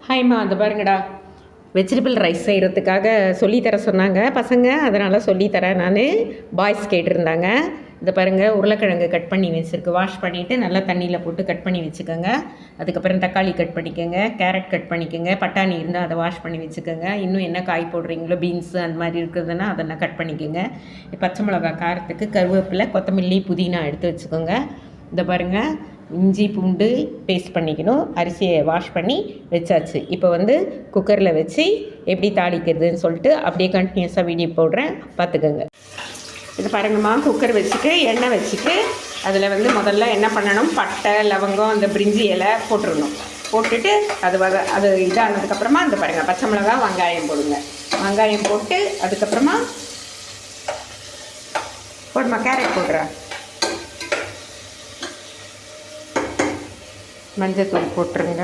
ஹாய்மா, அது பாருங்கடா, vegetable rice செய்கிறதுக்காக சொல்லித்தர சொன்னாங்க பசங்க. அதனால் சொல்லித்தரேன் நான். பாய்ஸ் கேட்டிருந்தாங்க. இதை பாருங்கள், உருளைக்கிழங்கு கட் பண்ணி வச்சுருக்கு. வாஷ் பண்ணிவிட்டு நல்லா தண்ணியில் போட்டு கட் பண்ணி வச்சுக்கோங்க. அதுக்கப்புறம் தக்காளி கட் பண்ணிக்கோங்க, கேரட் கட் பண்ணிக்கோங்க, பட்டாணி இருந்தால் அதை வாஷ் பண்ணி வச்சுக்கோங்க. இன்னும் என்ன காய் போடுறீங்களோ, பீன்ஸு அந்த மாதிரி இருக்குதுன்னா அதெல்லாம் கட் பண்ணிக்கோங்க. பச்சை மிளகா காரத்துக்கு, கருவேப்பிலை, கொத்தமல்லி, புதினா எடுத்து வச்சுக்கோங்க. இதை பாருங்கள், இஞ்சி பூண்டு பேஸ்ட் பண்ணிக்கணும். அரிசியை வாஷ் பண்ணி வச்சாச்சு. இப்போ குக்கரில் வச்சு எப்படி தாளிக்கிறதுன்னு சொல்லிட்டு அப்படியே கண்டினியூஸாக வீடியோ போடுறேன், பார்த்துக்கோங்க. இது பாருங்கம்மா, குக்கர் வச்சுட்டு எண்ணெய் வச்சுட்டு அதில் முதல்ல என்ன பண்ணணும், பட்டை, லவங்கம், அந்த பிரிஞ்சி இலை போட்டுடணும். போட்டுட்டு அது இதானதுக்கப்புறமா அந்த பாருங்கள், பச்சை மிளகா, வெங்காயம் போடுங்க. வெங்காயம் போட்டு அதுக்கப்புறமா போடுமா, கேரட் போடுறேன். மஞ்சத்தூள் போட்டுருங்க.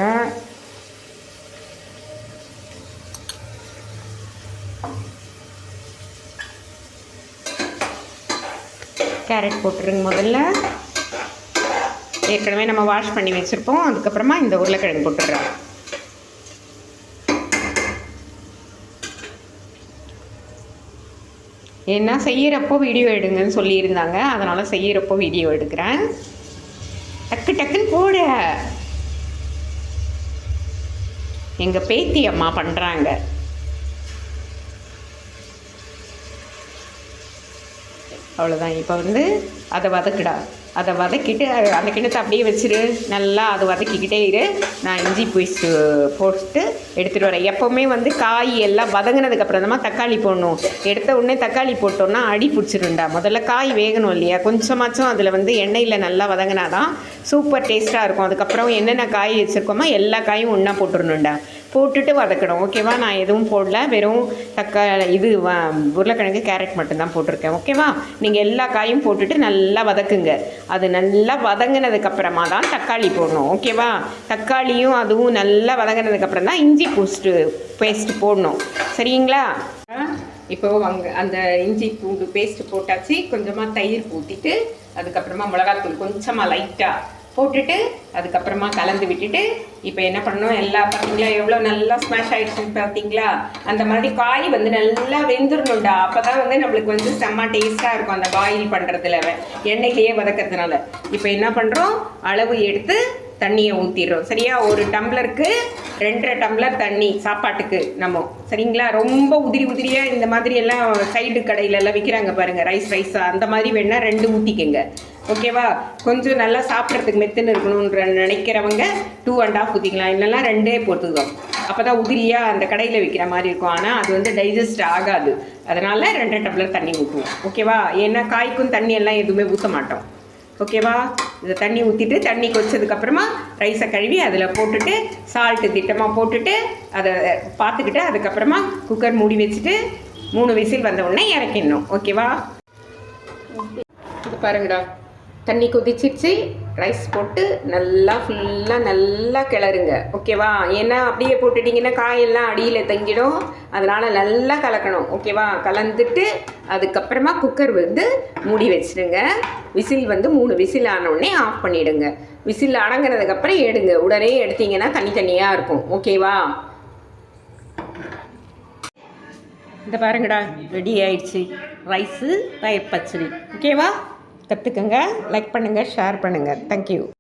கேரட் போட்டுருங்க முதல்ல. ஏற்கனவே நம்ம வாஷ் பண்ணி வச்சுருப்போம். அதுக்கப்புறமா இந்த உருளைக்கிழங்கு போட்டுடுறேன். ஏன்னா செய்கிறப்போ வீடியோ எடுங்கன்னு சொல்லியிருந்தாங்க, அதனால் செய்கிறப்போ வீடியோ எடுக்கிறேன். டக்கு டக்குன்னு போட எங்கள் பேத்தி அம்மா பண்ணுறாங்க. அவ்வளோதான். இப்போ அதை வதக்கிடா. அதை வதக்கிட்டு அந்த கிண்ணத்தை அப்படியே வச்சுரு. நல்லா அதை வதக்கிக்கிட்டே இரு. நான் இஞ்சி பேஸ்ட்டு போட்டு எடுத்துகிட்டு வரேன். எப்போவுமே காய் எல்லாம் வதங்கினதுக்கப்புறம் தான் தக்காளி போடணும். எடுத்த உடனே தக்காளி போட்டோன்னா அடி பிடிச்சிருண்டா. முதல்ல காய் வேகணும் இல்லையா, கொஞ்சமாச்சும் அதில் எண்ணெயில் நல்லா வதங்கினாதான் சூப்பர் டேஸ்ட்டாக இருக்கும். அதுக்கப்புறம் என்னென்ன காய் வச்சுருக்கோமோ எல்லா காயும் ஒன்றா போட்டுடணுண்டா. போட்டுட்டு வதக்கணும். ஓகேவா? நான் எதுவும் போடல, வெறும் உருளைக்கிழங்கு, கேரட் மட்டும்தான் போட்டிருக்கேன். ஓகேவா? நீங்கள் எல்லா காயும் போட்டுட்டு நல்லா வதக்குங்க. அது நல்லா வதங்கினதுக்கப்புறமா தான் தக்காளி போடணும். ஓகேவா? தக்காளியும் அதுவும் நல்லா வதங்கினதுக்கப்புறம் தான் இஞ்சி பேஸ்ட்டு போடணும். சரிங்களா? இப்போது அந்த இஞ்சி பூண்டு பேஸ்ட்டு போட்டாச்சு. கொஞ்சமாக தயிர் ஊற்றிட்டு அதுக்கப்புறமா மிளகாத்தூள் கொஞ்சமாக லைட்டாக போட்டுட்டு அதுக்கப்புறமா கலந்து விட்டுட்டு இப்போ என்ன பண்ணணும், பார்த்தீங்களா எவ்வளோ நல்லா ஸ்மாஷ் ஆகிடுச்சுன்னு பார்த்தீங்களா? அந்த மாதிரி காய் நல்லா வெந்துடணுண்டா. அப்போ தான் நம்மளுக்கு செம்ம டேஸ்ட்டாக இருக்கும் அந்த பாயில் பண்ணுறதுல, எண்ணெயிலேயே வதக்கிறதுனால. இப்போ என்ன பண்ணுறோம், அளவு எடுத்து தண்ணியை ஊற்றிடுறோம். சரியா? ஒரு டம்ளருக்கு 2.5 டம்ளர் தண்ணி சாப்பாட்டுக்கு நம்ம. சரிங்களா? ரொம்ப உதிரியாக இந்த மாதிரி எல்லாம் சைடு கடையிலெல்லாம் விற்கிறாங்க பாருங்கள், ரைஸாக. அந்த மாதிரி வேணால் 2 ஊற்றிக்கங்க. ஓகேவா? கொஞ்சம் நல்லா சாப்பிட்றதுக்கு மெத்துன்னு இருக்கணுன்ற நினைக்கிறவங்க 2.5 ஊற்றிக்கலாம். இல்லைன்னா 2 போட்டுக்கோம். அப்போ தான் உதிரியாக அந்த கடையில் விற்கிற மாதிரி இருக்கும். ஆனால் அது டைஜஸ்ட் ஆகாது. அதனால் 2 டம்ளர் தண்ணி ஊற்றுவோம். ஓகேவா? ஏன்னா காய்க்கும் தண்ணி எல்லாம் எதுவுமே ஊற்ற மாட்டோம். ஓகேவா? இதை தண்ணி ஊற்றிட்டு தண்ணி கொதிச்சதுக்கப்புறமா ரைஸை கழுவி அதில் போட்டுட்டு சால்ட்டு திட்டமாக போட்டுட்டு அதை பார்த்துக்கிட்டு அதுக்கப்புறமா குக்கர் மூடி வச்சுட்டு 3 விசில் வந்த உடனே இறக்கிடணும். ஓகேவா? இது பாருங்கடா, தண்ணி கொதிச்சிருச்சு. ரைஸ் போட்டு ஃபுல்லாக கிளறுங்க. ஓகேவா? ஏன்னா அப்படியே போட்டுட்டிங்கன்னா காயெல்லாம் அடியில் தங்கிடும். அதனால் நல்லா கலக்கணும். ஓகேவா? கலந்துட்டு அதுக்கப்புறமா குக்கர் மூடி வச்சுடுங்க. விசில் 3 விசில் ஆனோடனே ஆஃப் பண்ணிவிடுங்க. விசில் அடங்கினதுக்கப்புறம் எடுங்க. உடனே எடுத்திங்கன்னா தனித்தனியாக இருக்கும். ஓகேவா? இந்த பாருங்கடா, ரெடி ஆயிடுச்சு ரைஸு, தயிர் பச்சடி. ஓகேவா? கற்றுக்கங்க. லைக் பண்ணுங்கள், ஷேர் பண்ணுங்கள். தேங்க்யூ.